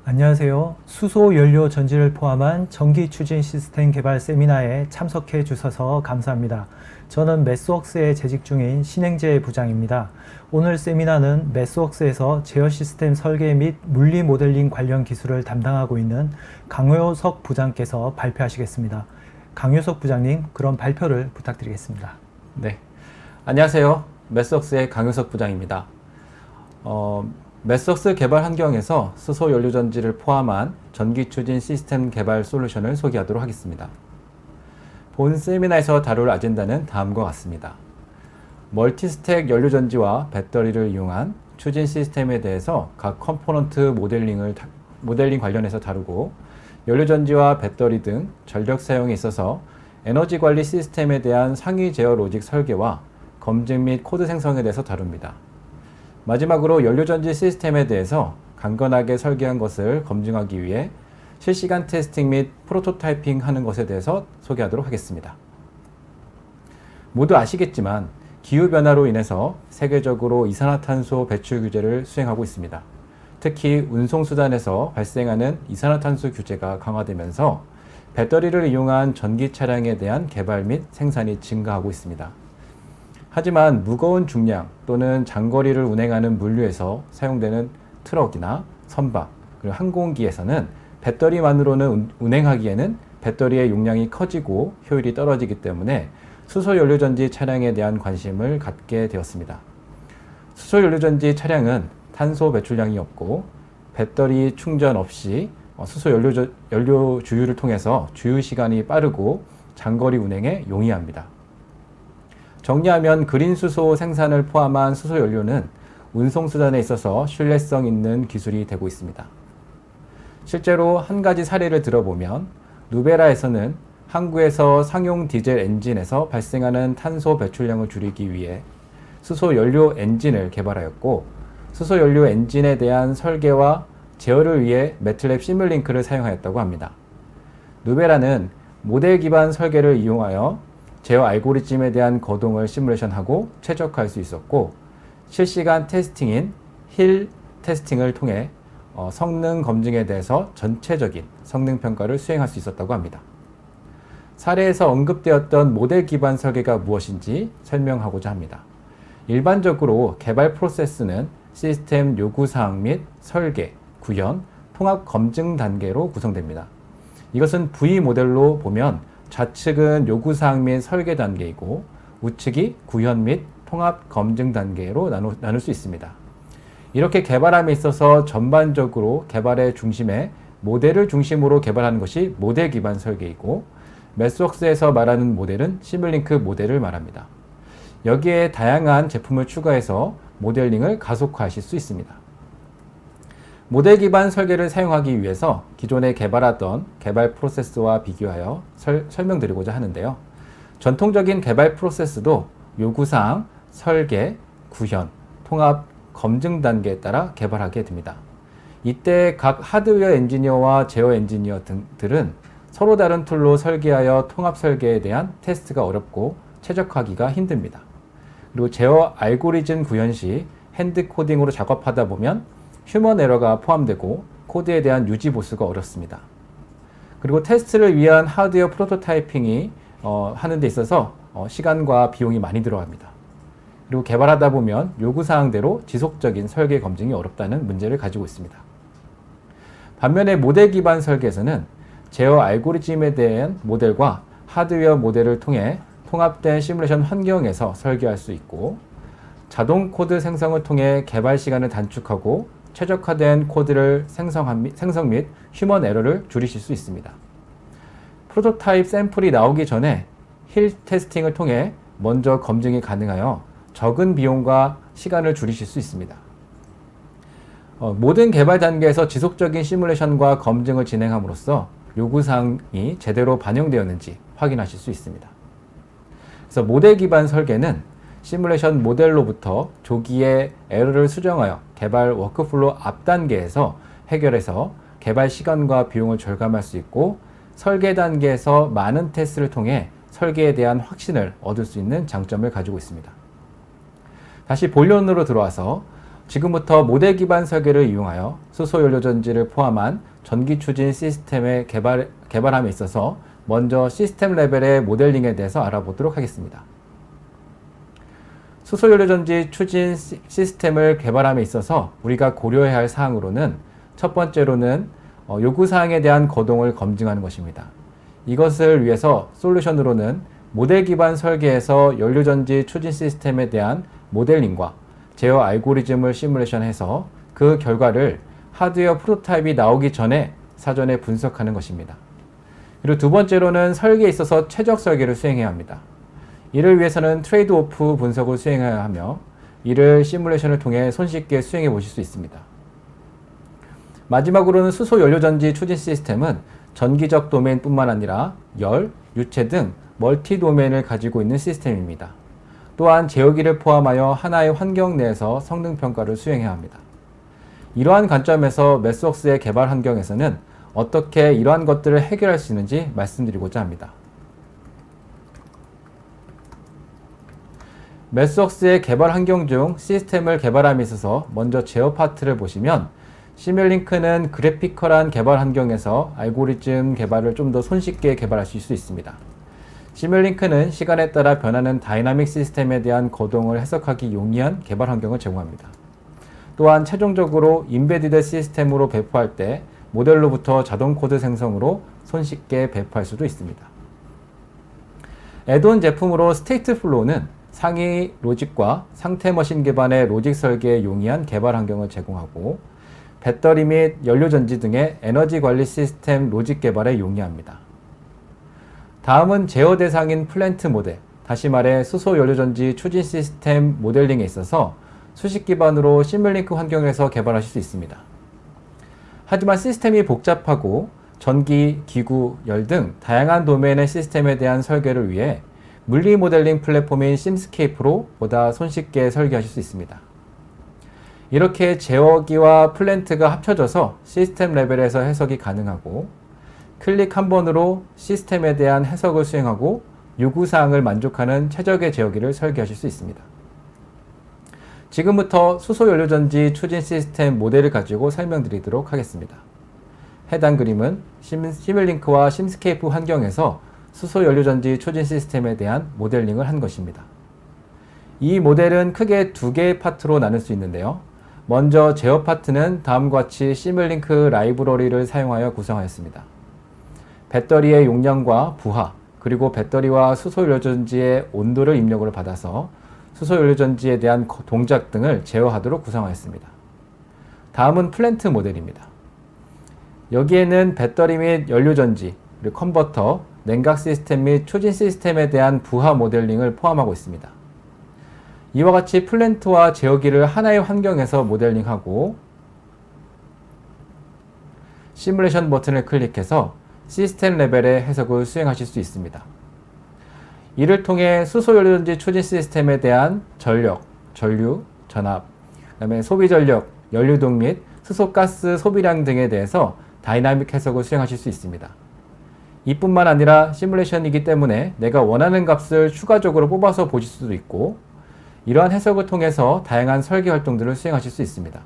안녕하세요. 수소 연료 전지를 포함한 전기 추진 시스템 개발 세미나에 참석해 주셔서 감사합니다. 저는 매스웍스에 재직 중인 신행재 부장입니다. 오늘 세미나는 매스웍스에서 제어 시스템 설계 및 물리 모델링 관련 기술을 담당하고 있는 강효석 부장께서 발표하시겠습니다. 강효석 부장님, 그럼 발표를 부탁드리겠습니다. 네, 안녕하세요. 매스웍스의 강효석 부장입니다. 매스웍스 개발 환경에서 수소 연료 전지를 포함한 전기 추진 시스템 개발 솔루션을 소개하도록 하겠습니다. 본 세미나에서 다룰 아젠다는 다음과 같습니다. 멀티스택 연료 전지와 배터리를 이용한 추진 시스템에 대해서 각 컴포넌트 모델링 관련해서 다루고, 연료 전지와 배터리 등 전력 사용에 있어서 에너지 관리 시스템에 대한 상위 제어 로직 설계와 검증 및 코드 생성에 대해서 다룹니다. 마지막으로 연료전지 시스템에 대해서 강건하게 설계한 것을 검증하기 위해 실시간 테스팅 및 프로토타이핑 하는 것에 대해서 소개하도록 하겠습니다. 모두 아시겠지만 기후변화로 인해서 세계적으로 이산화탄소 배출 규제를 수행하고 있습니다. 특히 운송수단에서 발생하는 이산화탄소 규제가 강화되면서 배터리를 이용한 전기 차량에 대한 개발 및 생산이 증가하고 있습니다. 하지만 무거운 중량 또는 장거리를 운행하는 물류에서 사용되는 트럭이나 선박, 그리고 항공기에서는 배터리만으로는 운행하기에는 배터리의 용량이 커지고 효율이 떨어지기 때문에 수소연료전지 차량에 대한 관심을 갖게 되었습니다. 수소연료전지 차량은 탄소 배출량이 없고 배터리 충전 없이 수소연료 주유를 통해서 주유 시간이 빠르고 장거리 운행에 용이합니다. 정리하면 그린 수소 생산을 포함한 수소 연료는 운송수단에 있어서 신뢰성 있는 기술이 되고 있습니다. 실제로 한 가지 사례를 들어보면, 누베라에서는 항구에서 상용 디젤 엔진에서 발생하는 탄소 배출량을 줄이기 위해 수소 연료 엔진을 개발하였고, 수소 연료 엔진에 대한 설계와 제어를 위해 매틀랩 시뮬링크를 사용하였다고 합니다. 누베라는 모델 기반 설계를 이용하여 제어 알고리즘에 대한 거동을 시뮬레이션하고 최적화할 수 있었고, 실시간 테스팅인 힐 테스팅을 통해 성능 검증에 대해서 전체적인 성능 평가를 수행할 수 있었다고 합니다. 사례에서 언급되었던 모델 기반 설계가 무엇인지 설명하고자 합니다. 일반적으로 개발 프로세스는 시스템 요구사항 및 설계, 구현, 통합 검증 단계로 구성됩니다. 이것은 V 모델로 보면 좌측은 요구사항 및 설계 단계이고 우측이 구현 및 통합 검증 단계로 나눌 수 있습니다. 이렇게 개발함에 있어서 전반적으로 개발의 중심에 모델을 중심으로 개발하는 것이 모델 기반 설계이고, 매스웍스에서 말하는 모델은 시뮬링크 모델을 말합니다. 여기에 다양한 제품을 추가해서 모델링을 가속화하실 수 있습니다. 모델 기반 설계를 사용하기 위해서 기존에 개발하던 개발 프로세스와 비교하여 설명드리고자 하는데요. 전통적인 개발 프로세스도 요구사항, 설계, 구현, 통합, 검증 단계에 따라 개발하게 됩니다. 이때 각 하드웨어 엔지니어와 제어 엔지니어 등들은 서로 다른 툴로 설계하여 통합 설계에 대한 테스트가 어렵고 최적화하기가 힘듭니다. 그리고 제어 알고리즘 구현 시 핸드 코딩으로 작업하다 보면 휴먼 에러가 포함되고 코드에 대한 유지 보수가 어렵습니다. 그리고 테스트를 위한 하드웨어 프로토타이핑이 하는 데 있어서 시간과 비용이 많이 들어갑니다. 그리고 개발하다 보면 요구사항대로 지속적인 설계 검증이 어렵다는 문제를 가지고 있습니다. 반면에 모델 기반 설계에서는 제어 알고리즘에 대한 모델과 하드웨어 모델을 통해 통합된 시뮬레이션 환경에서 설계할 수 있고, 자동 코드 생성을 통해 개발 시간을 단축하고 최적화된 코드를 생성 및 휴먼 에러를 줄이실 수 있습니다. 프로토타입 샘플이 나오기 전에 힐 테스팅을 통해 먼저 검증이 가능하여 적은 비용과 시간을 줄이실 수 있습니다. 모든 개발 단계에서 지속적인 시뮬레이션과 검증을 진행함으로써 요구사항이 제대로 반영되었는지 확인하실 수 있습니다. 그래서 모델 기반 설계는 시뮬레이션 모델로부터 조기에 에러를 수정하여 개발 워크플로우 앞 단계에서 해결해서 개발 시간과 비용을 절감할 수 있고, 설계 단계에서 많은 테스트를 통해 설계에 대한 확신을 얻을 수 있는 장점을 가지고 있습니다. 다시 본론으로 들어와서 지금부터 모델 기반 설계를 이용하여 수소연료전지를 포함한 전기 추진 시스템의 개발함에 있어서 먼저 시스템 레벨의 모델링에 대해서 알아보도록 하겠습니다. 수소연료전지 추진 시스템을 개발함에 있어서 우리가 고려해야 할 사항으로는 첫 번째로는 요구사항에 대한 거동을 검증하는 것입니다. 이것을 위해서 솔루션으로는 모델 기반 설계에서 연료전지 추진 시스템에 대한 모델링과 제어 알고리즘을 시뮬레이션해서 그 결과를 하드웨어 프로토타입이 나오기 전에 사전에 분석하는 것입니다. 그리고 두 번째로는 설계에 있어서 최적 설계를 수행해야 합니다. 이를 위해서는 트레이드 오프 분석을 수행해야 하며 이를 시뮬레이션을 통해 손쉽게 수행해 보실 수 있습니다. 마지막으로는 수소 연료전지 추진 시스템은 전기적 도메인뿐만 아니라 열, 유체 등 멀티 도메인을 가지고 있는 시스템입니다. 또한 제어기를 포함하여 하나의 환경 내에서 성능 평가를 수행해야 합니다. 이러한 관점에서 메스웍스의 개발 환경에서는 어떻게 이러한 것들을 해결할 수 있는지 말씀드리고자 합니다. 메스웍스의 개발 환경 중 시스템을 개발함에 있어서 먼저 제어 파트를 보시면 시뮬링크는 그래피컬한 개발 환경에서 알고리즘 개발을 좀 더 손쉽게 개발하실 수 있습니다. 시뮬링크는 시간에 따라 변하는 다이나믹 시스템에 대한 거동을 해석하기 용이한 개발 환경을 제공합니다. 또한 최종적으로 인베디드 시스템으로 배포할 때 모델로부터 자동 코드 생성으로 손쉽게 배포할 수도 있습니다. 애드온 제품으로 스테이트 플로우는 상위 로직과 상태 머신 기반의 로직 설계에 용이한 개발 환경을 제공하고 배터리 및 연료전지 등의 에너지 관리 시스템 로직 개발에 용이합니다. 다음은 제어 대상인 플랜트 모델, 다시 말해 수소 연료전지 추진 시스템 모델링에 있어서 수식 기반으로 시뮬링크 환경에서 개발하실 수 있습니다. 하지만 시스템이 복잡하고 전기, 기구, 열 등 다양한 도메인의 시스템에 대한 설계를 위해 물리 모델링 플랫폼인 심스케이프로 보다 손쉽게 설계하실 수 있습니다. 이렇게 제어기와 플랜트가 합쳐져서 시스템 레벨에서 해석이 가능하고 클릭 한 번으로 시스템에 대한 해석을 수행하고 요구사항을 만족하는 최적의 제어기를 설계하실 수 있습니다. 지금부터 수소연료전지 추진 시스템 모델을 가지고 설명드리도록 하겠습니다. 해당 그림은 시뮬링크와 심스케이프 환경에서 수소연료전지 추진 시스템에 대한 모델링을 한 것입니다. 이 모델은 크게 두 개의 파트로 나눌 수 있는데요. 먼저 제어 파트는 다음과 같이 시뮬링크 라이브러리를 사용하여 구성하였습니다. 배터리의 용량과 부하, 그리고 배터리와 수소연료전지의 온도를 입력을 받아서 수소연료전지에 대한 동작 등을 제어하도록 구성하였습니다. 다음은 플랜트 모델입니다. 여기에는 배터리 및 연료전지, 그리고 컨버터, 냉각 시스템 및 추진 시스템에 대한 부하 모델링을 포함하고 있습니다. 이와 같이 플랜트와 제어기를 하나의 환경에서 모델링하고 시뮬레이션 버튼을 클릭해서 시스템 레벨의 해석을 수행하실 수 있습니다. 이를 통해 수소연료전지 추진 시스템에 대한 전력, 전류, 전압, 그다음에 소비 전력, 연료동 및 수소가스 소비량 등에 대해서 다이나믹 해석을 수행하실 수 있습니다. 이뿐만 아니라 시뮬레이션이기 때문에 내가 원하는 값을 추가적으로 뽑아서 보실 수도 있고 이러한 해석을 통해서 다양한 설계 활동들을 수행하실 수 있습니다.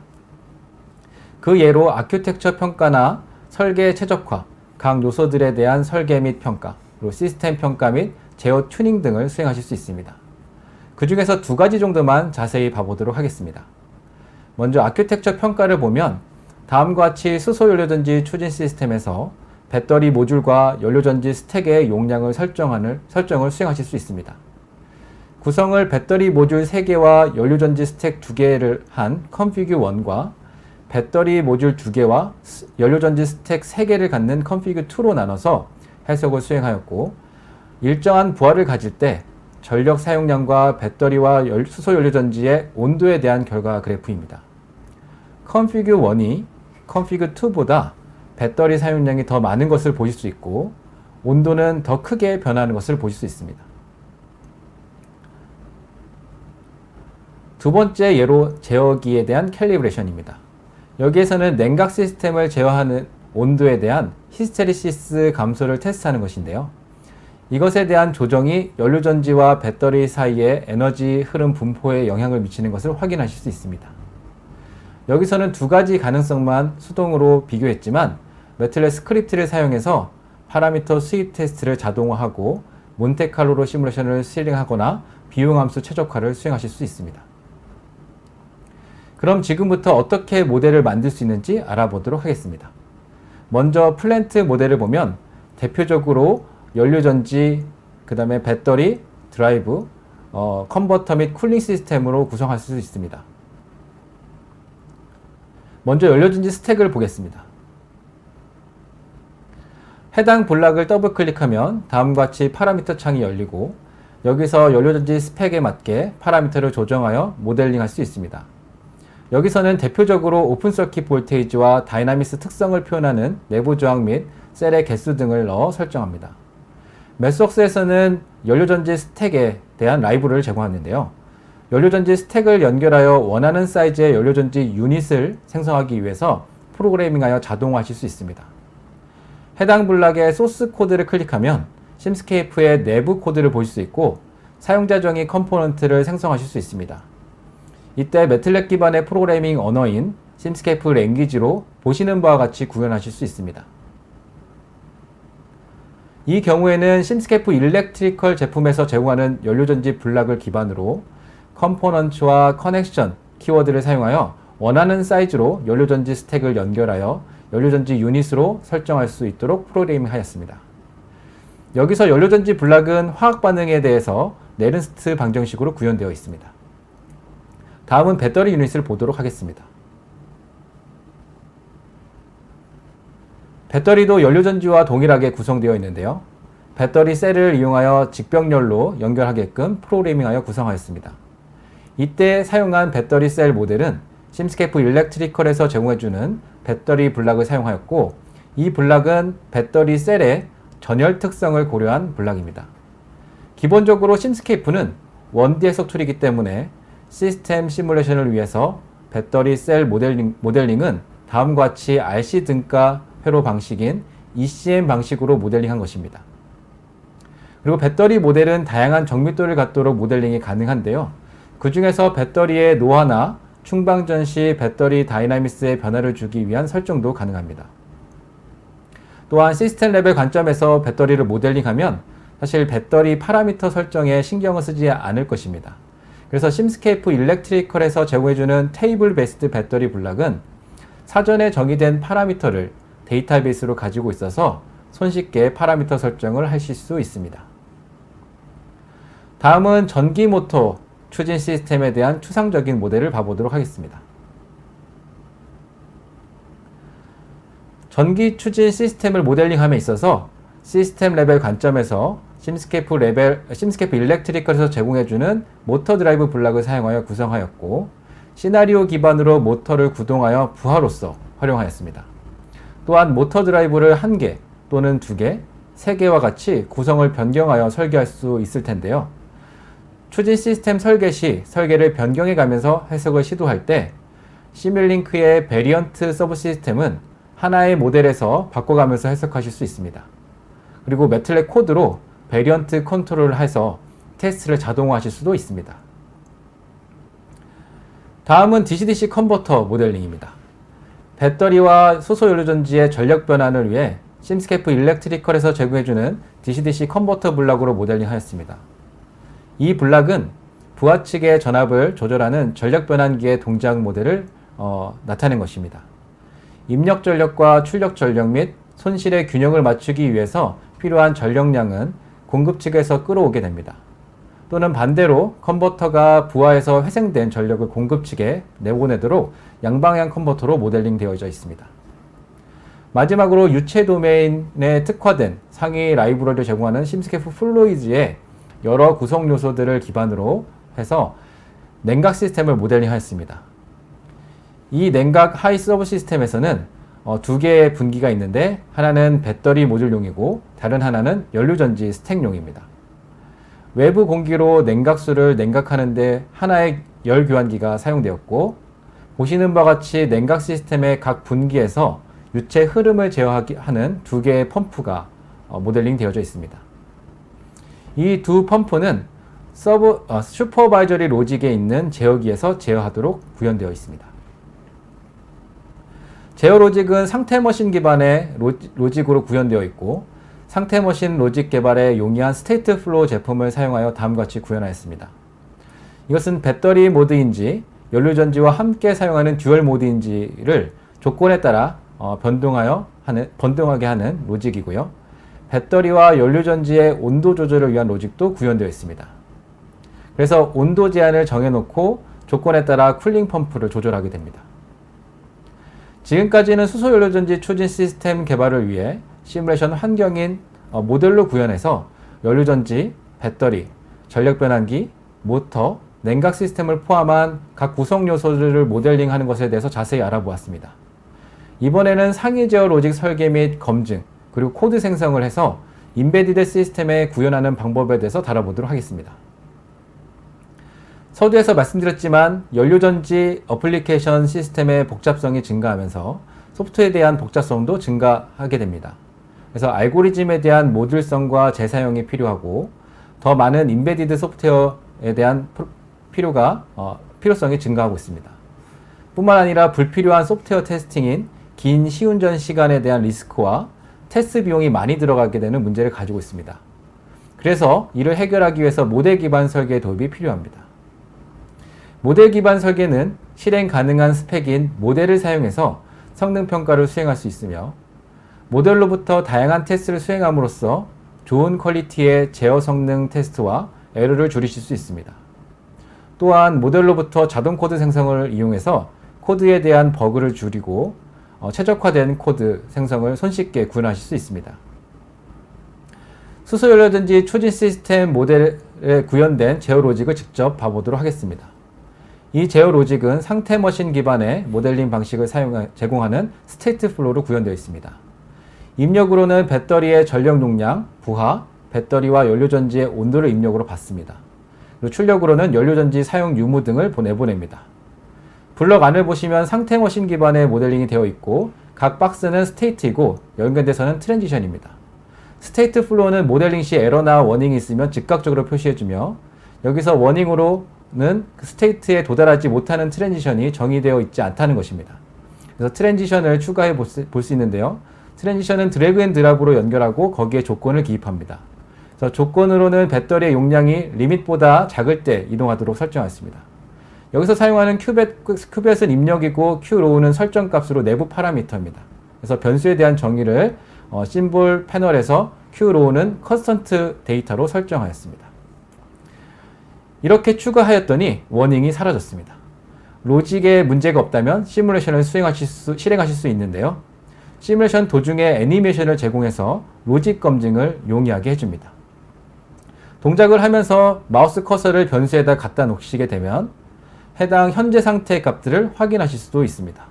그 예로 아큐텍처 평가나 설계 최적화, 각 요소들에 대한 설계 및 평가, 그리고 시스템 평가 및 제어 튜닝 등을 수행하실 수 있습니다. 그 중에서 두 가지 정도만 자세히 봐보도록 하겠습니다. 먼저 아큐텍처 평가를 보면 다음과 같이 수소연료전지 추진 시스템에서 배터리 모듈과 연료전지 스택의 용량을 설정을 수행하실 수 있습니다. 구성을 배터리 모듈 3개와 연료전지 스택 2개를 한 컨피규 1과 배터리 모듈 2개와 연료전지 스택 3개를 갖는 컨피규 2로 나눠서 해석을 수행하였고 일정한 부하를 가질 때 전력 사용량과 배터리와 수소연료전지의 온도에 대한 결과 그래프입니다. 컨피규 1이 컨피규 2보다 배터리 사용량이 더 많은 것을 보실 수 있고 온도는 더 크게 변하는 것을 보실 수 있습니다. 두 번째 예로 제어기에 대한 캘리브레이션입니다. 여기에서는 냉각 시스템을 제어하는 온도에 대한 히스테리시스 감소를 테스트하는 것인데요. 이것에 대한 조정이 연료전지와 배터리 사이의 에너지 흐름 분포에 영향을 미치는 것을 확인하실 수 있습니다. 여기서는 두 가지 가능성만 수동으로 비교했지만 매틀렛 스크립트를 사용해서 파라미터 수입 테스트를 자동화하고 몬테칼로로 시뮬레이션을 실행하거나 비용함수 최적화를 수행하실 수 있습니다. 그럼 지금부터 어떻게 모델을 만들 수 있는지 알아보도록 하겠습니다. 먼저 플랜트 모델을 보면 대표적으로 연료전지, 그 다음에 배터리, 드라이브, 컨버터 및 쿨링 시스템으로 구성할 수 있습니다. 먼저 연료전지 스택을 보겠습니다. 해당 블락을 더블 클릭하면 다음과 같이 파라미터 창이 열리고 여기서 연료전지 스펙에 맞게 파라미터를 조정하여 모델링할 수 있습니다. 여기서는 대표적으로 오픈서킷 볼테이지와 다이나믹스 특성을 표현하는 내부 저항 및 셀의 개수 등을 넣어 설정합니다. 매스웍스에서는 연료전지 스택에 대한 라이브러리를 제공하는데요. 연료전지 스택을 연결하여 원하는 사이즈의 연료전지 유닛을 생성하기 위해서 프로그래밍하여 자동화하실 수 있습니다. 해당 블락의 소스 코드를 클릭하면 심스케이프의 내부 코드를 보실 수 있고 사용자 정의 컴포넌트를 생성하실 수 있습니다. 이때 매틀렛 기반의 프로그래밍 언어인 심스케이프 랭귀지로 보시는 바와 같이 구현하실 수 있습니다. 이 경우에는 심스케이프 일렉트리컬 제품에서 제공하는 연료전지 블락을 기반으로 컴포넌트와 커넥션 키워드를 사용하여 원하는 사이즈로 연료전지 스택을 연결하여 연료전지 유닛으로 설정할 수 있도록 프로그래밍하였습니다. 여기서 연료전지 블락은 화학 반응에 대해서 네른스트 방정식으로 구현되어 있습니다. 다음은 배터리 유닛을 보도록 하겠습니다. 배터리도 연료전지와 동일하게 구성되어 있는데요. 배터리 셀을 이용하여 직병렬로 연결하게끔 프로그래밍하여 구성하였습니다. 이때 사용한 배터리 셀 모델은 심스케이프 일렉트리컬에서 제공해주는 배터리 블락을 사용하였고 이 블락은 배터리 셀의 전열 특성을 고려한 블락입니다. 기본적으로 심스케이프는 1D 해석 툴이기 때문에 시스템 시뮬레이션을 위해서 배터리 셀 모델링은 다음과 같이 RC 등가 회로 방식인 ECM 방식으로 모델링한 것입니다. 그리고 배터리 모델은 다양한 정밀도를 갖도록 모델링이 가능한데요. 그 중에서 배터리의 노화나 충방전 시 배터리 다이나믹스의 변화를 주기 위한 설정도 가능합니다. 또한 시스템 레벨 관점에서 배터리를 모델링하면 사실 배터리 파라미터 설정에 신경을 쓰지 않을 것입니다. 그래서 심스케이프 일렉트리컬에서 제공해주는 테이블 베이스드 배터리 블락은 사전에 정의된 파라미터를 데이터베이스로 가지고 있어서 손쉽게 파라미터 설정을 하실 수 있습니다. 다음은 전기 모터 추진 시스템에 대한 추상적인 모델을 봐보도록 하겠습니다. 전기 추진 시스템을 모델링함에 있어서 시스템 레벨 관점에서 심스케이프 일렉트리컬에서 제공해주는 모터 드라이브 블락을 사용하여 구성하였고 시나리오 기반으로 모터를 구동하여 부하로서 활용하였습니다. 또한 모터 드라이브를 1개 또는 2개, 3개와 같이 구성을 변경하여 설계할 수 있을 텐데요. 추진 시스템 설계 시 설계를 변경해 가면서 해석을 시도할 때 시뮬링크의 베리언트 서브 시스템은 하나의 모델에서 바꿔가면서 해석하실 수 있습니다. 그리고 매틀렛 코드로 베리언트 컨트롤을 해서 테스트를 자동화하실 수도 있습니다. 다음은 DC-DC 컨버터 모델링입니다. 배터리와 수소연료전지의 전력 변환을 위해 심스케이프 일렉트리컬에서 제공해주는 DC-DC 컨버터 블락으로 모델링하였습니다. 이 블락은 부하 측의 전압을 조절하는 전력 변환기의 동작 모델을 나타낸 것입니다. 입력 전력과 출력 전력 및 손실의 균형을 맞추기 위해서 필요한 전력량은 공급 측에서 끌어오게 됩니다. 또는 반대로 컨버터가 부하에서 회생된 전력을 공급 측에 내보내도록 양방향 컨버터로 모델링 되어져 있습니다. 마지막으로 유체 도메인에 특화된 상위 라이브러리를 제공하는 심스케이프 플로이즈의 여러 구성 요소들을 기반으로 해서 냉각 시스템을 모델링하였습니다. 이 냉각 하이 서브 시스템에서는 2개의 분기가 있는데 하나는 배터리 모듈용이고 다른 하나는 연료전지 스택용입니다. 외부 공기로 냉각수를 냉각하는 데 하나의 열 교환기가 사용되었고 보시는 바와 같이 냉각 시스템의 각 분기에서 유체 흐름을 제어하는 2개의 펌프가 모델링 되어져 있습니다. 이 두 펌프는 슈퍼바이저리 로직에 있는 제어기에서 제어하도록 구현되어 있습니다. 제어 로직은 상태 머신 기반의 로직으로 구현되어 있고 상태 머신 로직 개발에 용이한 스테이트 플로우 제품을 사용하여 다음과 같이 구현하였습니다. 이것은 배터리 모드인지 연료전지와 함께 사용하는 듀얼 모드인지를 조건에 따라 변동하게 하는 로직이고요. 배터리와 연료전지의 온도 조절을 위한 로직도 구현되어 있습니다. 그래서 온도 제한을 정해놓고 조건에 따라 쿨링 펌프를 조절하게 됩니다. 지금까지는 수소연료전지 추진 시스템 개발을 위해 시뮬레이션 환경인 모델로 구현해서 연료전지, 배터리, 전력변환기, 모터, 냉각 시스템을 포함한 각 구성 요소들을 모델링하는 것에 대해서 자세히 알아보았습니다. 이번에는 상위 제어 로직 설계 및 검증, 그리고 코드 생성을 해서 인베디드 시스템에 구현하는 방법에 대해서 다뤄보도록 하겠습니다. 서두에서 말씀드렸지만 연료전지 어플리케이션 시스템의 복잡성이 증가하면서 소프트웨어에 대한 복잡성도 증가하게 됩니다. 그래서 알고리즘에 대한 모듈성과 재사용이 필요하고 더 많은 인베디드 소프트웨어에 대한 필요성이 증가하고 있습니다. 뿐만 아니라 불필요한 소프트웨어 테스팅인 긴 시운전 시간에 대한 리스크와 테스트 비용이 많이 들어가게 되는 문제를 가지고 있습니다. 그래서 이를 해결하기 위해서 모델 기반 설계의 도입이 필요합니다. 모델 기반 설계는 실행 가능한 스펙인 모델을 사용해서 성능 평가를 수행할 수 있으며 모델로부터 다양한 테스트를 수행함으로써 좋은 퀄리티의 제어 성능 테스트와 에러를 줄이실 수 있습니다. 또한 모델로부터 자동 코드 생성을 이용해서 코드에 대한 버그를 줄이고 최적화된 코드 생성을 손쉽게 구현하실 수 있습니다. 수소연료전지 추진 시스템 모델에 구현된 제어 로직을 직접 봐보도록 하겠습니다. 이 제어 로직은 상태 머신 기반의 모델링 방식을 제공하는 스테이트 플로우로 구현되어 있습니다. 입력으로는 배터리의 전력 용량, 부하, 배터리와 연료전지의 온도를 입력으로 받습니다. 그리고 출력으로는 연료전지 사용 유무 등을 내보냅니다. 블럭 안을 보시면 상태 머신 기반의 모델링이 되어 있고 각 박스는 스테이트이고 연결돼서는 트랜지션입니다. 스테이트 플로우는 모델링 시 에러나 워닝이 있으면 즉각적으로 표시해주며 여기서 워닝으로는 그 스테이트에 도달하지 못하는 트랜지션이 정의되어 있지 않다는 것입니다. 그래서 트랜지션을 추가해 볼 수 있는데요. 트랜지션은 드래그 앤 드랍으로 연결하고 거기에 조건을 기입합니다. 그래서 조건으로는 배터리의 용량이 리밋보다 작을 때 이동하도록 설정했습니다. 여기서 사용하는 큐벳은 입력이고 큐로우는 설정 값으로 내부 파라미터입니다. 그래서 변수에 대한 정의를 심볼 패널에서 큐로우는 컨스턴트 데이터로 설정하였습니다. 이렇게 추가하였더니 워닝이 사라졌습니다. 로직에 문제가 없다면 시뮬레이션을 실행하실 수 있는데요. 시뮬레이션 도중에 애니메이션을 제공해서 로직 검증을 용이하게 해줍니다. 동작을 하면서 마우스 커서를 변수에다 갖다 놓으시게 되면 해당 현재 상태의 값들을 확인하실 수도 있습니다.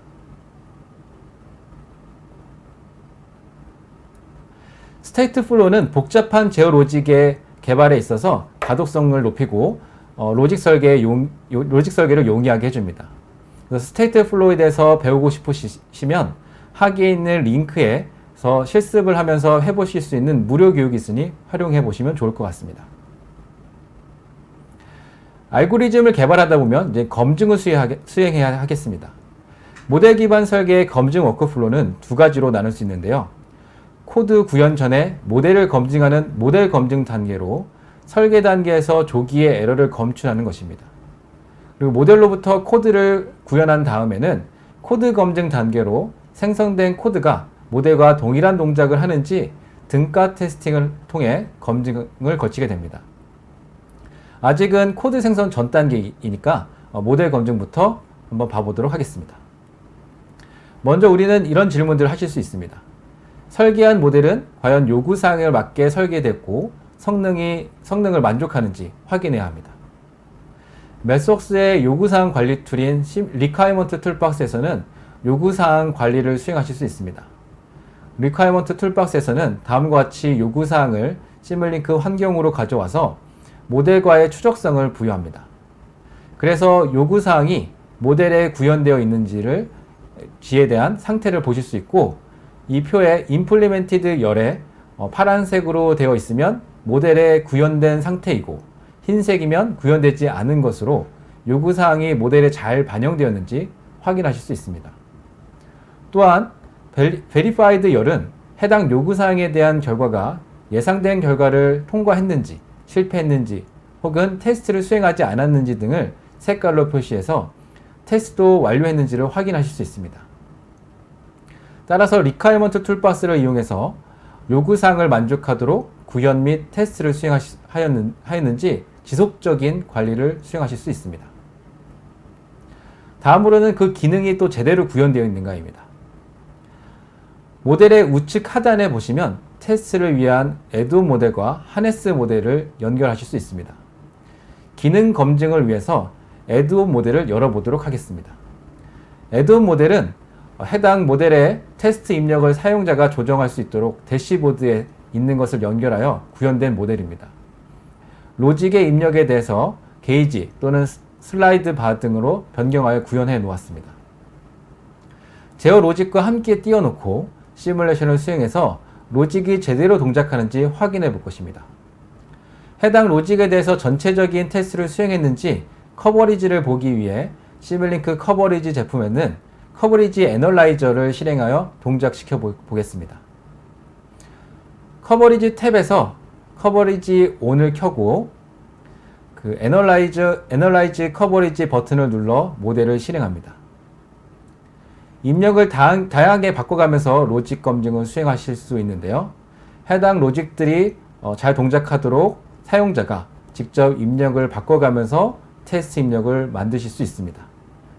스테이트 플로우는 복잡한 제어 로직의 개발에 있어서 가독성을 높이고 로직 설계를 용이하게 해줍니다. 그래서 스테이트 플로우에 대해서 배우고 싶으시면 하기에 있는 링크에서 실습을 하면서 해보실 수 있는 무료 교육이 있으니 활용해 보시면 좋을 것 같습니다. 알고리즘을 개발하다 보면 이제 검증을 수행해야 하겠습니다. 모델 기반 설계의 검증 워크플로우는 두 가지로 나눌 수 있는데요. 코드 구현 전에 모델을 검증하는 모델 검증 단계로 설계 단계에서 조기에 에러를 검출하는 것입니다. 그리고 모델로부터 코드를 구현한 다음에는 코드 검증 단계로 생성된 코드가 모델과 동일한 동작을 하는지 등가 테스팅을 통해 검증을 거치게 됩니다. 아직은 코드 생성 전 단계이니까 모델 검증부터 한번 봐보도록 하겠습니다. 먼저 우리는 이런 질문들을 하실 수 있습니다. 설계한 모델은 과연 요구사항에 맞게 설계됐고 성능을 만족하는지 확인해야 합니다. 메스웍스의 요구사항 관리 툴인 Requirement Toolbox에서는 요구사항 관리를 수행하실 수 있습니다. Requirement Toolbox에서는 다음과 같이 요구사항을 시뮬링크 환경으로 가져와서 모델과의 추적성을 부여합니다. 그래서 요구사항이 모델에 구현되어 있는지에 대한 상태를 보실 수 있고 이 표에 Implemented 열에 파란색으로 되어 있으면 모델에 구현된 상태이고 흰색이면 구현되지 않은 것으로 요구사항이 모델에 잘 반영되었는지 확인하실 수 있습니다. 또한 verified 열은 해당 요구사항에 대한 결과가 예상된 결과를 통과했는지, 실패했는지, 혹은 테스트를 수행하지 않았는지 등을 색깔로 표시해서 테스트도 완료했는지를 확인하실 수 있습니다. 따라서 Requirement 툴박스를 이용해서 요구사항을 만족하도록 구현 및 테스트를 수행하였는지 지속적인 관리를 수행하실 수 있습니다. 다음으로는 그 기능이 또 제대로 구현되어 있는가입니다. 모델의 우측 하단에 보시면 테스트를 위한 애드온 모델과 하네스 모델을 연결하실 수 있습니다. 기능 검증을 위해서 애드온 모델을 열어보도록 하겠습니다. 애드온 모델은 해당 모델의 테스트 입력을 사용자가 조정할 수 있도록 대시보드에 있는 것을 연결하여 구현된 모델입니다. 로직의 입력에 대해서 게이지 또는 슬라이드 바 등으로 변경하여 구현해 놓았습니다. 제어 로직과 함께 띄워놓고 시뮬레이션을 수행해서 로직이 제대로 동작하는지 확인해 볼 것입니다. 해당 로직에 대해서 전체적인 테스트를 수행했는지 커버리지를 보기 위해 시뮬링크 커버리지 제품에는 커버리지 애널라이저를 실행하여 동작시켜 보겠습니다. 커버리지 탭에서 커버리지 온을 켜고 그 애널라이즈 커버리지 버튼을 눌러 모델을 실행합니다. 입력을 다양하게 바꿔가면서 로직 검증을 수행하실 수 있는데요. 해당 로직들이 잘 동작하도록 사용자가 직접 입력을 바꿔가면서 테스트 입력을 만드실 수 있습니다.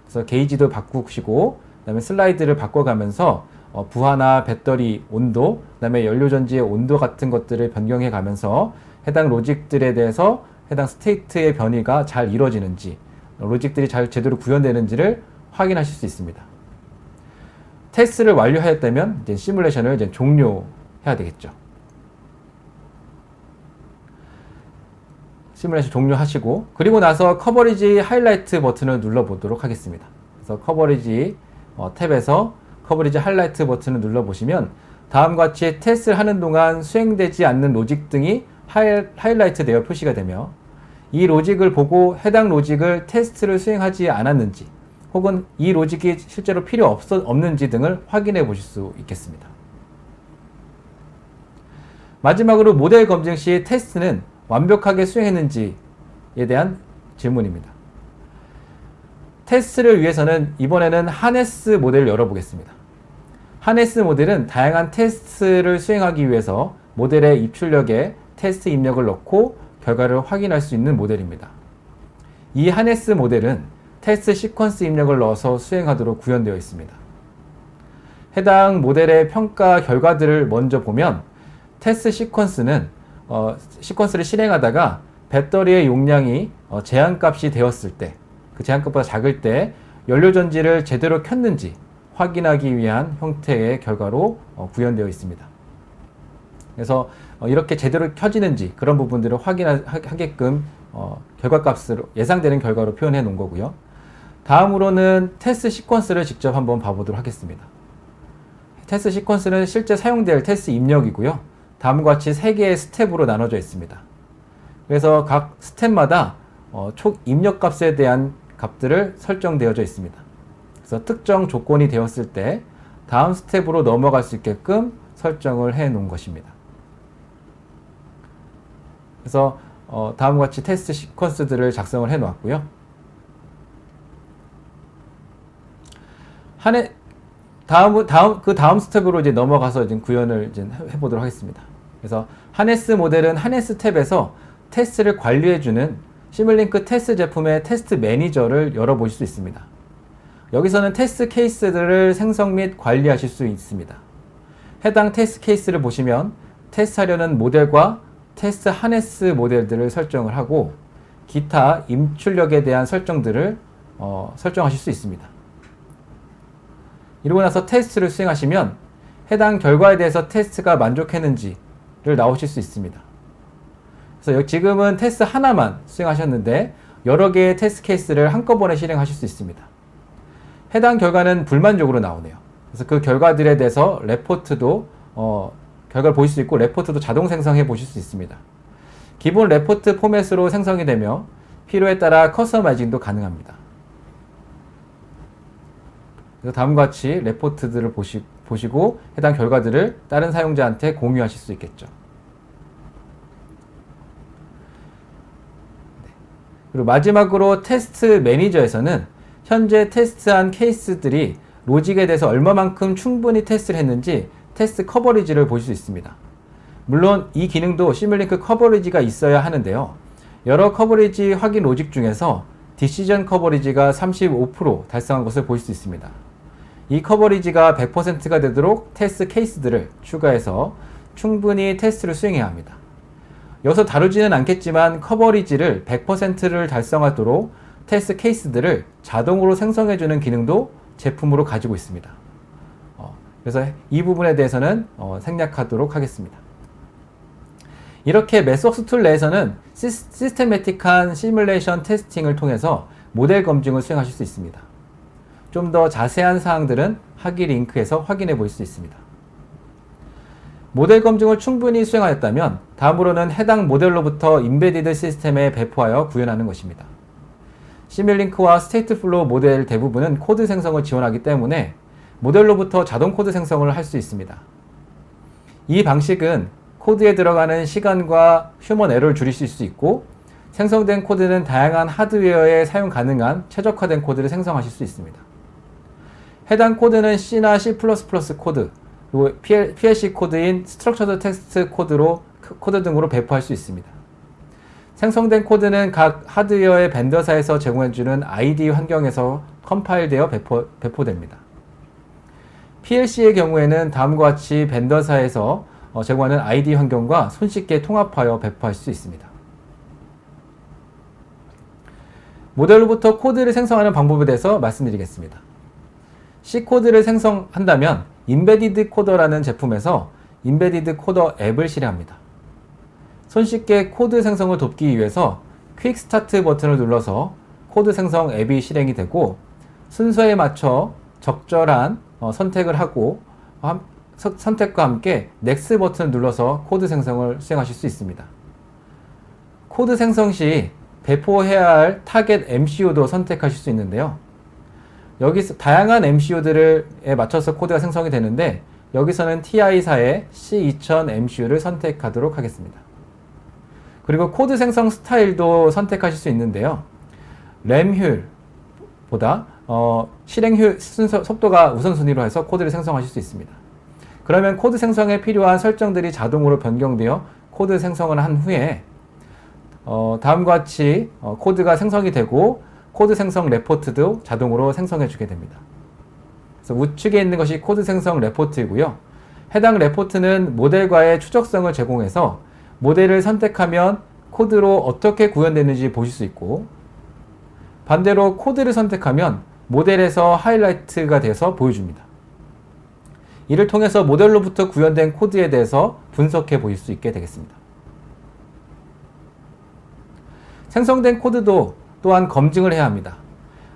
그래서 게이지도 바꾸시고 그다음에 슬라이드를 바꿔가면서 부하나 배터리 온도, 그다음에 연료전지의 온도 같은 것들을 변경해 가면서 해당 로직들에 대해서 해당 스테이트의 변이가 잘 이루어지는지, 로직들이 잘 제대로 구현되는지를 확인하실 수 있습니다. 테스트를 완료하였다면 이제 시뮬레이션을 이제 종료해야 되겠죠. 시뮬레이션 종료하시고, 그리고 나서 커버리지 하이라이트 버튼을 눌러보도록 하겠습니다. 그래서 커버리지 탭에서 커버리지 하이라이트 버튼을 눌러보시면 다음과 같이 테스트를 하는 동안 수행되지 않는 로직 등이 하이라이트 되어 표시가 되며, 이 로직을 보고 해당 로직을 테스트를 수행하지 않았는지 혹은 이 로직이 실제로 필요 없는지 등을 확인해 보실 수 있겠습니다. 마지막으로 모델 검증 시 테스트는 완벽하게 수행했는지에 대한 질문입니다. 테스트를 위해서는 이번에는 하네스 모델을 열어보겠습니다. 하네스 모델은 다양한 테스트를 수행하기 위해서 모델의 입출력에 테스트 입력을 넣고 결과를 확인할 수 있는 모델입니다. 이 하네스 모델은 테스트 시퀀스 입력을 넣어서 수행하도록 구현되어 있습니다. 해당 모델의 평가 결과들을 먼저 보면 테스트 시퀀스는 시퀀스를 실행하다가 배터리의 용량이 제한값이 되었을 때, 그 제한값보다 작을 때 연료전지를 제대로 켰는지 확인하기 위한 형태의 결과로 구현되어 있습니다. 그래서 이렇게 제대로 켜지는지 그런 부분들을 확인하게끔 결과값으로 예상되는 결과로 표현해 놓은 거고요. 다음으로는 테스트 시퀀스를 직접 한번 봐보도록 하겠습니다. 테스트 시퀀스는 실제 사용될 테스트 입력이고요. 다음과 같이 3개의 스텝으로 나눠져 있습니다. 그래서 각 스텝마다 총 입력값에 대한 값들을 설정되어져 있습니다. 그래서 특정 조건이 되었을 때 다음 스텝으로 넘어갈 수 있게끔 설정을 해 놓은 것입니다. 그래서 다음과 같이 테스트 시퀀스들을 작성을 해 놓았고요. 다음 스텝으로 이제 넘어가서 이제 구현을 이제 해보도록 하겠습니다. 그래서 하네스 모델은 하네스 탭에서 테스트를 관리해주는 시뮬링크 테스트 제품의 테스트 매니저를 열어보실 수 있습니다. 여기서는 테스트 케이스들을 생성 및 관리하실 수 있습니다. 해당 테스트 케이스를 보시면 테스트하려는 모델과 테스트 하네스 모델들을 설정을 하고 기타 입출력에 대한 설정들을 설정하실 수 있습니다. 이러고 나서 테스트를 수행하시면 해당 결과에 대해서 테스트가 만족했는지를 나오실 수 있습니다. 그래서 지금은 테스트 하나만 수행하셨는데 여러 개의 테스트 케이스를 한꺼번에 실행하실 수 있습니다. 해당 결과는 불만족으로 나오네요. 그래서 그 결과들에 대해서 레포트도 결과를 보실 수 있고 레포트도 자동 생성해 보실 수 있습니다. 기본 레포트 포맷으로 생성이 되며 필요에 따라 커스터마이징도 가능합니다. 그래서 다음과 같이 레포트들을 보시고 해당 결과들을 다른 사용자한테 공유하실 수 있겠죠. 그리고 마지막으로 테스트 매니저에서는 현재 테스트한 케이스들이 로직에 대해서 얼마만큼 충분히 테스트를 했는지 테스트 커버리지를 볼 수 있습니다. 물론 이 기능도 시뮬링크 커버리지가 있어야 하는데요. 여러 커버리지 확인 로직 중에서 디시전 커버리지가 35% 달성한 것을 볼 수 있습니다. 이 커버리지가 100%가 되도록 테스트 케이스들을 추가해서 충분히 테스트를 수행해야 합니다. 여기서 다루지는 않겠지만 커버리지를 100%를 달성하도록 테스트 케이스들을 자동으로 생성해주는 기능도 제품으로 가지고 있습니다. 그래서 이 부분에 대해서는 생략하도록 하겠습니다. 이렇게 메스웍스 툴 내에서는 시스테매틱한 시뮬레이션 테스팅을 통해서 모델 검증을 수행하실 수 있습니다. 좀 더 자세한 사항들은 하기 링크에서 확인해 볼 수 있습니다. 모델 검증을 충분히 수행하였다면 다음으로는 해당 모델로부터 임베디드 시스템에 배포하여 구현하는 것입니다. 시뮬링크와 스테이트플로우 모델 대부분은 코드 생성을 지원하기 때문에 모델로부터 자동 코드 생성을 할 수 있습니다. 이 방식은 코드에 들어가는 시간과 휴먼 에러를 줄이실 수 있고 생성된 코드는 다양한 하드웨어에 사용 가능한 최적화된 코드를 생성하실 수 있습니다. 해당 코드는 C나 C++ 코드, 그리고 PLC 코드인 스트럭처드 텍스트 코드 등으로 배포할 수 있습니다. 생성된 코드는 각 하드웨어의 벤더사에서 제공해주는 IDE 환경에서 컴파일되어 배포됩니다. PLC의 경우에는 다음과 같이 벤더사에서 제공하는 IDE 환경과 손쉽게 통합하여 배포할 수 있습니다. 모델로부터 코드를 생성하는 방법에 대해서 말씀드리겠습니다. C코드를 생성한다면 인베디드 코더라는 제품에서 인베디드 코더 앱을 실행합니다. 손쉽게 코드 생성을 돕기 위해서 퀵 스타트 버튼을 눌러서 코드 생성 앱이 실행이 되고 순서에 맞춰 적절한 선택을 하고 선택과 함께 넥스트 버튼을 눌러서 코드 생성을 수행하실 수 있습니다. 코드 생성 시 배포해야 할 타겟 MCU도 선택하실 수 있는데요. 여기서 다양한 MCU들에 맞춰서 코드가 생성이 되는데 여기서는 TI사의 C2000 MCU를 선택하도록 하겠습니다. 그리고 코드 생성 스타일도 선택하실 수 있는데요. 램 효율보다 실행 속도가 우선순위로 해서 코드를 생성하실 수 있습니다. 그러면 코드 생성에 필요한 설정들이 자동으로 변경되어 코드 생성을 한 후에 다음과 같이 코드가 생성이 되고 코드 생성 레포트도 자동으로 생성해 주게 됩니다. 그래서 우측에 있는 것이 코드 생성 레포트이고요. 해당 레포트는 모델과의 추적성을 제공해서 모델을 선택하면 코드로 어떻게 구현되는지 보실 수 있고 반대로 코드를 선택하면 모델에서 하이라이트가 돼서 보여줍니다. 이를 통해서 모델로부터 구현된 코드에 대해서 분석해 보실 수 있게 되겠습니다. 생성된 코드도 또한 검증을 해야 합니다.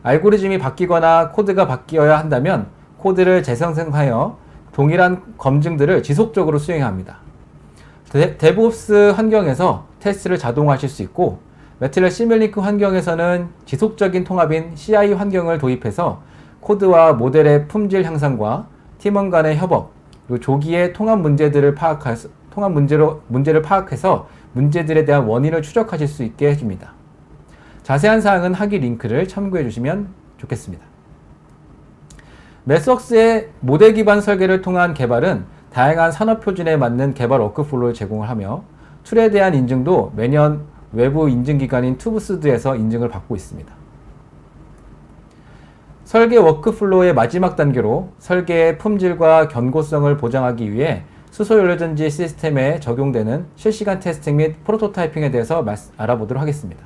알고리즘이 바뀌거나 코드가 바뀌어야 한다면 코드를 재생성하여 동일한 검증들을 지속적으로 수행해야 합니다. 데브옵스 환경에서 테스트를 자동화하실 수 있고 매틀랩 시뮬링크 환경에서는 지속적인 통합인 CI 환경을 도입해서 코드와 모델의 품질 향상과 팀원 간의 협업, 그리고 조기에 문제를 파악해서 문제들에 대한 원인을 추적하실 수 있게 해줍니다. 자세한 사항은 하기 링크를 참고해 주시면 좋겠습니다. 메스웍스의 모델 기반 설계를 통한 개발은 다양한 산업 표준에 맞는 개발 워크플로우를 제공을 하며 툴에 대한 인증도 매년 외부 인증기관인 투브스드에서 인증을 받고 있습니다. 설계 워크플로우의 마지막 단계로 설계의 품질과 견고성을 보장하기 위해 수소연료전지 시스템에 적용되는 실시간 테스팅 및 프로토타이핑에 대해서 알아보도록 하겠습니다.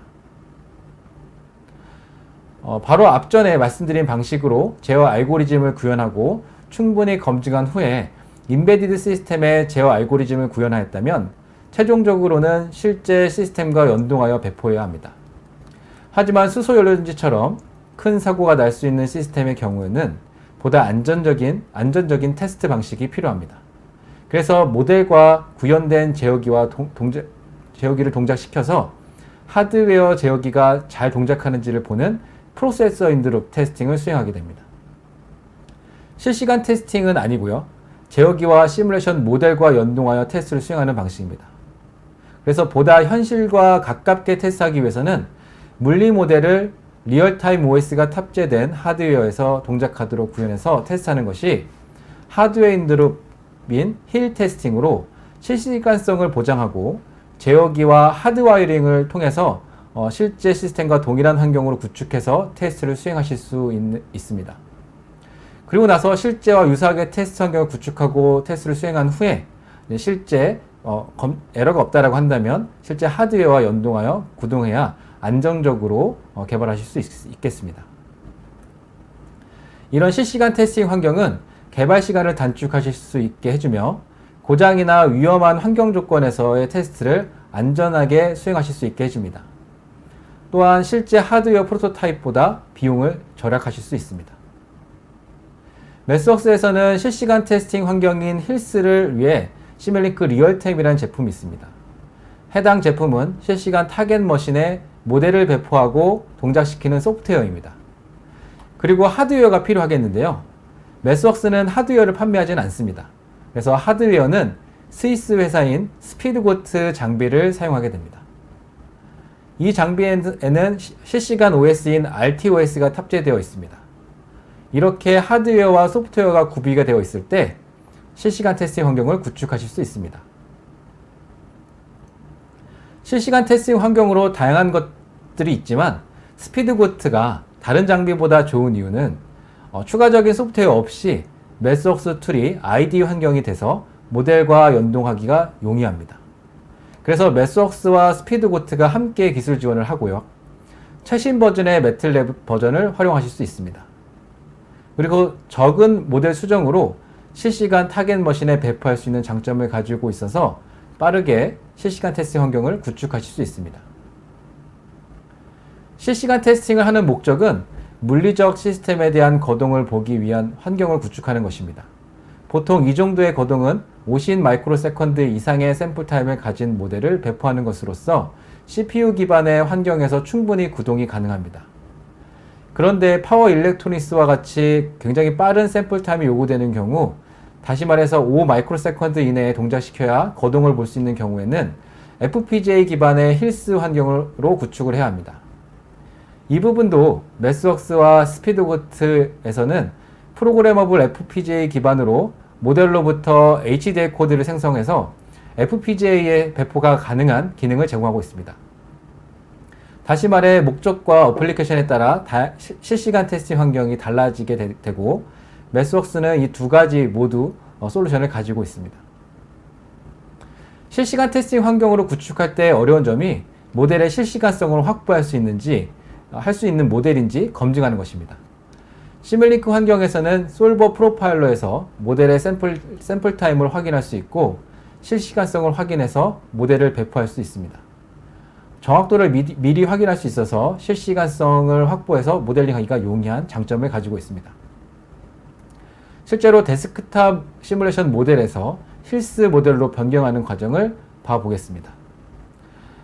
바로 앞전에 말씀드린 방식으로 제어 알고리즘을 구현하고 충분히 검증한 후에 임베디드 시스템에 제어 알고리즘을 구현하였다면 최종적으로는 실제 시스템과 연동하여 배포해야 합니다. 하지만 수소연료전지처럼 큰 사고가 날 수 있는 시스템의 경우에는 보다 안전적인 테스트 방식이 필요합니다. 그래서 모델과 구현된 제어기를 동작시켜서 하드웨어 제어기가 잘 동작하는지를 보는 프로세서 인드룹 테스팅을 수행하게 됩니다. 실시간 테스팅은 아니고요. 제어기와 시뮬레이션 모델과 연동하여 테스트를 수행하는 방식입니다. 그래서 보다 현실과 가깝게 테스트하기 위해서는 물리 모델을 리얼타임 OS가 탑재된 하드웨어에서 동작하도록 구현해서 테스트하는 것이 하드웨어 인드롭인 힐 테스팅으로 실시간성을 보장하고 제어기와 하드와이링을 통해서 실제 시스템과 동일한 환경으로 구축해서 테스트를 수행하실 수 있습니다. 그리고 나서 실제와 유사하게 테스트 환경을 구축하고 테스트를 수행한 후에 실제 에러가 없다라고 한다면 실제 하드웨어와 연동하여 구동해야 안정적으로 개발하실 수 있겠습니다. 이런 실시간 테스팅 환경은 개발 시간을 단축하실 수 있게 해주며 고장이나 위험한 환경 조건에서의 테스트를 안전하게 수행하실 수 있게 해줍니다. 또한 실제 하드웨어 프로토타입보다 비용을 절약하실 수 있습니다. 매스웍스에서는 실시간 테스팅 환경인 힐스를 위해 시뮬링크 리얼템이라는 제품이 있습니다. 해당 제품은 실시간 타겟 머신에 모델을 배포하고 동작시키는 소프트웨어입니다. 그리고 하드웨어가 필요하겠는데요. 매스웍스는 하드웨어를 판매하지는 않습니다. 그래서 하드웨어는 스위스 회사인 스피드고트 장비를 사용하게 됩니다. 이 장비에는 실시간 OS인 RTOS가 탑재되어 있습니다. 이렇게 하드웨어와 소프트웨어가 구비가 되어 있을 때 실시간 테스팅 환경을 구축하실 수 있습니다. 실시간 테스팅 환경으로 다양한 것들이 있지만 스피드고트가 다른 장비보다 좋은 이유는 추가적인 소프트웨어 없이 매스웍스 툴이 IDE 환경이 돼서 모델과 연동하기가 용이합니다. 그래서 매스웍스와 스피드고트가 함께 기술 지원을 하고요. 최신 버전의 매틀랩 버전을 활용하실 수 있습니다. 그리고 적은 모델 수정으로 실시간 타겟 머신에 배포할 수 있는 장점을 가지고 있어서 빠르게 실시간 테스팅 환경을 구축하실 수 있습니다. 실시간 테스팅을 하는 목적은 물리적 시스템에 대한 거동을 보기 위한 환경을 구축하는 것입니다. 보통 이 정도의 거동은 50 마이크로세컨드 이상의 샘플 타임을 가진 모델을 배포하는 것으로서 CPU 기반의 환경에서 충분히 구동이 가능합니다. 그런데 파워 일렉트로닉스와 같이 굉장히 빠른 샘플 타임이 요구되는 경우, 다시 말해서 5 마이크로세컨드 이내에 동작시켜야 거동을 볼 수 있는 경우에는 FPGA 기반의 힐스 환경으로 구축을 해야 합니다. 이 부분도 매스웍스와 스피드고트에서는 프로그래머블 FPGA 기반으로 모델로부터 HDL 코드를 생성해서 FPGA에 배포가 가능한 기능을 제공하고 있습니다. 다시 말해 목적과 어플리케이션에 따라 실시간 테스팅 환경이 달라지게 되고 매스웍스는 이 두 가지 모두 솔루션을 가지고 있습니다. 실시간 테스팅 환경으로 구축할 때 어려운 점이 모델의 실시간성을 확보할 수 있는지 할 수 있는 모델인지 검증하는 것입니다. 시뮬링크 환경에서는 솔버 프로파일러에서 모델의 샘플 타임을 확인할 수 있고 실시간성을 확인해서 모델을 배포할 수 있습니다. 정확도를 미리 확인할 수 있어서 실시간성을 확보해서 모델링하기가 용이한 장점을 가지고 있습니다. 실제로 데스크탑 시뮬레이션 모델에서 힐스 모델로 변경하는 과정을 봐보겠습니다.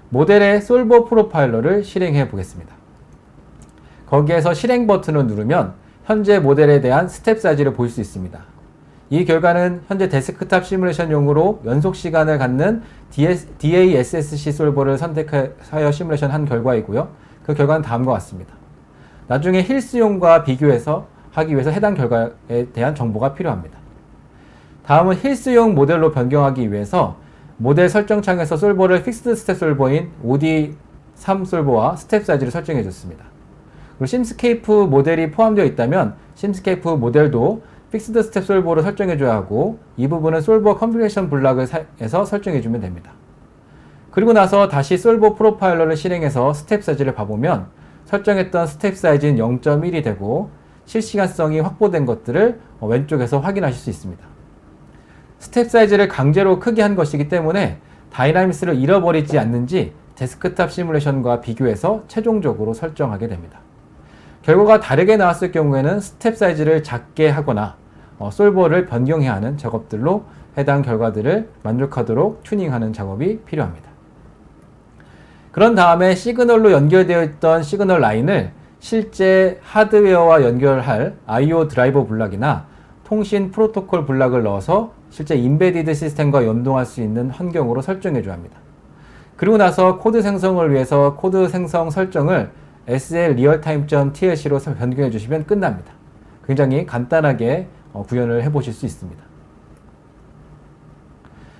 모델의 솔버 프로파일러를 실행해 보겠습니다. 거기에서 실행 버튼을 누르면 현재 모델에 대한 스텝 사이즈를 볼 수 있습니다. 이 결과는 현재 데스크탑 시뮬레이션용으로 연속 시간을 갖는 DASSC 솔버를 선택하여 시뮬레이션 한 결과이고요. 그 결과는 다음과 같습니다. 나중에 힐스용과 비교해서 하기 위해서 해당 결과에 대한 정보가 필요합니다. 다음은 힐스용 모델로 변경하기 위해서 모델 설정창에서 솔버를 픽스드 스텝 솔버인 OD3 솔버와 스텝 사이즈를 설정해 줬습니다. 그리고 심스케이프 모델이 포함되어 있다면 심스케이프 모델도 픽스드 스텝 솔버로 설정해 줘야 하고 이 부분은 솔버 컨피그레이션 블락을 해서 설정해 주면 됩니다. 그리고 나서 다시 솔버 프로파일러를 실행해서 스텝 사이즈를 봐보면 설정했던 스텝 사이즈는 0.1이 되고 실시간성이 확보된 것들을 왼쪽에서 확인하실 수 있습니다. 스텝 사이즈를 강제로 크게 한 것이기 때문에 다이나믹스를 잃어버리지 않는지 데스크탑 시뮬레이션과 비교해서 최종적으로 설정하게 됩니다. 결과가 다르게 나왔을 경우에는 스텝 사이즈를 작게 하거나 솔버를 변경해야 하는 작업들로 해당 결과들을 만족하도록 튜닝하는 작업이 필요합니다. 그런 다음에 시그널로 연결되어 있던 시그널 라인을 실제 하드웨어와 연결할 I/O 드라이버 블락이나 통신 프로토콜 블락을 넣어서 실제 인베디드 시스템과 연동할 수 있는 환경으로 설정해 줘야 합니다. 그리고 나서 코드 생성을 위해서 코드 생성 설정을 slrealtime.tlc로 변경해 주시면 끝납니다. 굉장히 간단하게 구현을 해 보실 수 있습니다.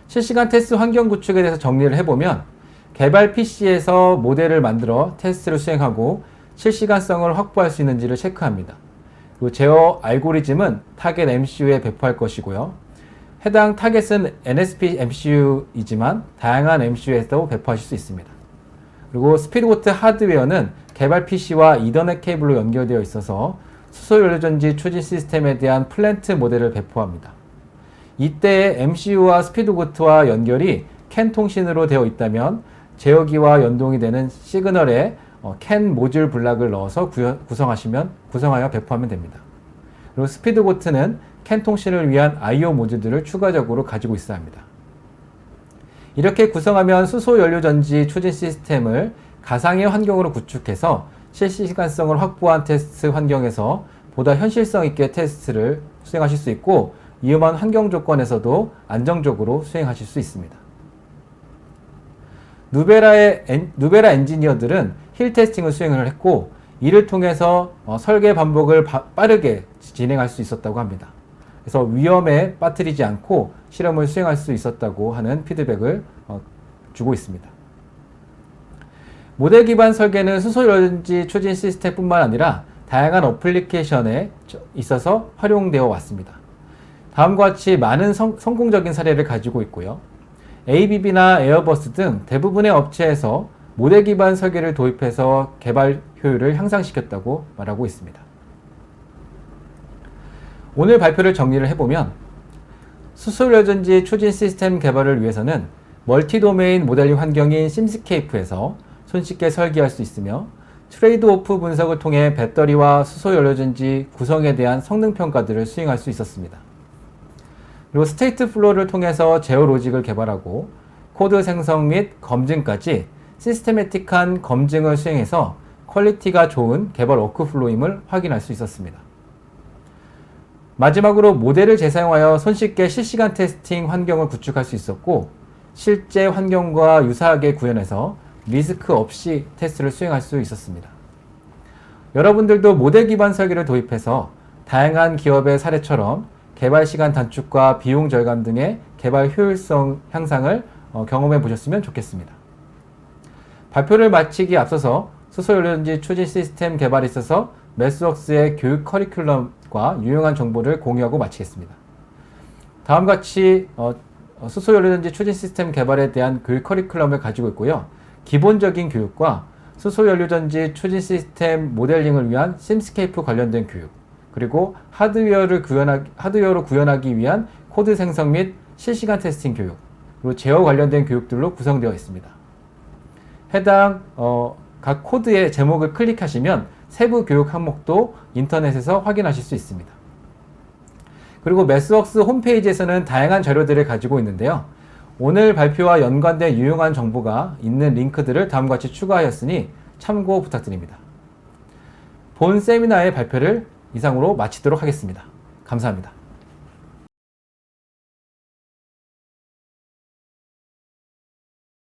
실시간 테스트 환경 구축에 대해서 정리를 해보면 개발 PC에서 모델을 만들어 테스트를 수행하고 실시간성을 확보할 수 있는지를 체크합니다. 그리고 제어 알고리즘은 타겟 MCU에 배포할 것이고요. 해당 타겟은 NSP MCU이지만 다양한 MCU에서도 배포하실 수 있습니다. 그리고 스피드고트 하드웨어는 개발 PC와 이더넷 케이블로 연결되어 있어서 수소연료전지 추진 시스템에 대한 플랜트 모델을 배포합니다. 이때 MCU와 스피드고트와 연결이 CAN 통신으로 되어 있다면 제어기와 연동이 되는 시그널에 CAN 모듈 블락을 넣어서 구성하여 배포하면 됩니다. 그리고 스피드고트는 CAN 통신을 위한 I/O 모듈들을 추가적으로 가지고 있어야 합니다. 이렇게 구성하면 수소연료전지 추진 시스템을 가상의 환경으로 구축해서 실시간성을 확보한 테스트 환경에서 보다 현실성 있게 테스트를 수행하실 수 있고 위험한 환경 조건에서도 안정적으로 수행하실 수 있습니다. 누베라 엔지니어들은 힐 테스팅을 수행을 했고 이를 통해서 설계 반복을 빠르게 진행할 수 있었다고 합니다. 그래서 위험에 빠뜨리지 않고 실험을 수행할 수 있었다고 하는 피드백을 주고 있습니다. 모델 기반 설계는 수소연료전지 추진 시스템뿐만 아니라 다양한 어플리케이션에 있어서 활용되어 왔습니다. 다음과 같이 많은 성공적인 사례를 가지고 있고요. ABB나 에어버스 등 대부분의 업체에서 모델 기반 설계를 도입해서 개발 효율을 향상시켰다고 말하고 있습니다. 오늘 발표를 정리를 해보면 수소연료전지 추진 시스템 개발을 위해서는 멀티 도메인 모델링 환경인 심스케이프에서 손쉽게 설계할 수 있으며 트레이드 오프 분석을 통해 배터리와 수소연료전지 구성에 대한 성능 평가들을 수행할 수 있었습니다. 그리고 스테이트 플로우를 통해서 제어 로직을 개발하고 코드 생성 및 검증까지 시스테매틱한 검증을 수행해서 퀄리티가 좋은 개발 워크플로우임을 확인할 수 있었습니다. 마지막으로 모델을 재사용하여 손쉽게 실시간 테스팅 환경을 구축할 수 있었고 실제 환경과 유사하게 구현해서 리스크 없이 테스트를 수행할 수 있었습니다. 여러분들도 모델 기반 설계를 도입해서 다양한 기업의 사례처럼 개발 시간 단축과 비용 절감 등의 개발 효율성 향상을 경험해 보셨으면 좋겠습니다. 발표를 마치기 앞서서 수소연료전지 추진 시스템 개발에 있어서 매스웍스의 교육 커리큘럼과 유용한 정보를 공유하고 마치겠습니다. 다음과 같이 수소연료전지 추진 시스템 개발에 대한 교육 커리큘럼을 가지고 있고요. 기본적인 교육과 수소연료전지 추진 시스템 모델링을 위한 심스케이프 관련된 교육, 그리고 하드웨어로 구현하기 위한 코드 생성 및 실시간 테스팅 교육, 그리고 제어 관련된 교육들로 구성되어 있습니다. 해당 각 코드의 제목을 클릭하시면 세부 교육 항목도 인터넷에서 확인하실 수 있습니다. 그리고 매스웍스 홈페이지에서는 다양한 자료들을 가지고 있는데요. 오늘 발표와 연관된 유용한 정보가 있는 링크들을 다음과 같이 추가하였으니 참고 부탁드립니다. 본 세미나의 발표를 이상으로 마치도록 하겠습니다. 감사합니다.